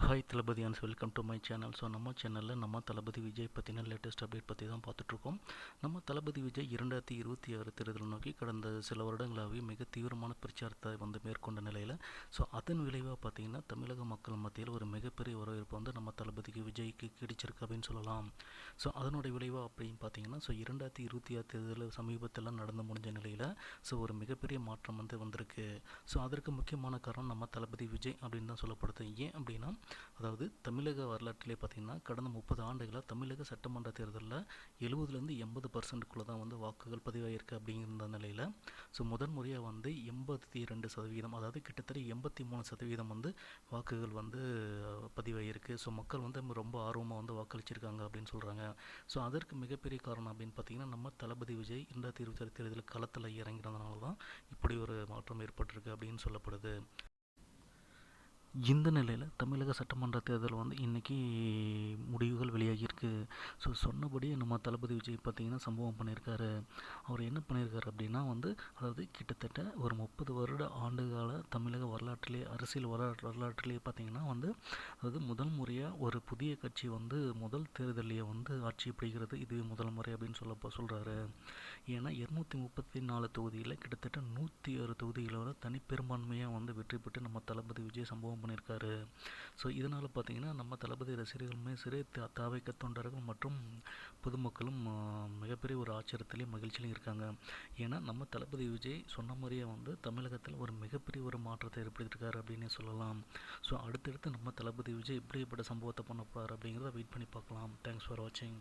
Hi Thalapathy and welcome to my channel. So நம்ம சேனலில் நம்ம தளபதி விஜய் பற்றின லேட்டஸ்ட் அப்டேட் பற்றி தான் பார்த்துட்ருக்கோம். நம்ம தளபதி விஜய் 2026 தேர்தல் நோக்கி கடந்த சில வருடங்களாகவே மிக தீவிரமான பிரச்சாரத்தை மேற்கொண்ட நிலையில் அதன் விளைவாக பார்த்திங்கன்னா தமிழக மக்கள் மத்தியில் ஒரு மிகப்பெரிய வரவேற்பு நம்ம தளபதிக்கு விஜய்க்கு கிடைச்சிருக்கு அப்படின்னு சொல்லலாம். அதனுடைய விளைவாக அப்படின்னு பார்த்தீங்கன்னா 2026 தேர்தல் சமீபத்தில் நடந்து முடிஞ்ச நிலையில் ஒரு மிகப்பெரிய மாற்றம் வந்திருக்கு. அதற்கு முக்கியமான காரணம் நம்ம தளபதி விஜய் அப்படின்னு தான் சொல்லப்படுது. ஏன் அப்படின்னா, அதாவது தமிழக வரலாற்றிலே பார்த்திங்கன்னா கடந்த 30 ஆண்டுகளாக தமிழக சட்டமன்ற தேர்தலில் 70லேருந்து 80% தான் வாக்குகள் பதிவாகிருக்கு அப்படிங்கிற நிலையில் முதன் முறையாக 82%, அதாவது கிட்டத்தட்ட 83% வாக்குகள் பதிவாகிருக்கு. மக்கள் ரொம்ப ஆர்வமாக வாக்களிச்சிருக்காங்க அப்படின்னு சொல்கிறாங்க. அதற்கு மிகப்பெரிய காரணம் அப்படின்னு பார்த்திங்கன்னா நம்ம தளபதி விஜய் 2026 தேர்தலில் களத்தில் இறங்கிறதுனால தான் இப்படி ஒரு மாற்றம் ஏற்பட்டிருக்கு அப்படின்னு சொல்லப்படுது. இந்த நிலையில் தமிழக சட்டமன்ற தேர்தல் இன்றைக்கி முடிவுகள் வெளியாகியிருக்கு. சொன்னபடி நம்ம தளபதி விஜய் பார்த்திங்கன்னா சம்பவம் பண்ணியிருக்காரு. அவர் என்ன பண்ணியிருக்காரு அப்படின்னா அதாவது கிட்டத்தட்ட ஒரு 30 வருட ஆண்டுகால தமிழக வரலாற்றிலே அரசியல் வரலாற்றிலே பார்த்திங்கன்னா அதாவது முதல் முறையாக ஒரு புதிய கட்சி முதல் தேர்தலையே ஆட்சி பிடிக்கிறது இது முதல் முறை அப்படின்னு சொல்கிறாரு. ஏன்னா 234 தொகுதியில் கிட்டத்தட்ட 106 தொகுதிகளோட தனிப்பெரும்பான்மையாக வெற்றி பெற்று நம்ம தளபதி விஜய் சம்பவம் பண்ணியிருக்காரு. இதனால் பார்த்திங்கன்னா நம்ம தளபதி ரசிகர்களுமே சரி, தாவேக தொண்டர்கள் மற்றும் பொதுமக்களும் மிகப்பெரிய ஒரு ஆச்சரியத்திலையும் மகிழ்ச்சியிலையும் இருக்காங்க. ஏன்னா நம்ம தளபதி விஜய் சொன்ன மாதிரியே தமிழகத்தில் ஒரு மிகப்பெரிய ஒரு மாற்றத்தை ஏற்படுத்தியிருக்காரு அப்படின்னு சொல்லலாம். அடுத்தடுத்து நம்ம தளபதி விஜய் எப்படிப்பட்ட சம்பவத்தை பண்ண போகிறார் அப்படிங்கிறத வெயிட் பண்ணி பார்க்கலாம். தேங்க்ஸ் ஃபார் வாட்சிங்.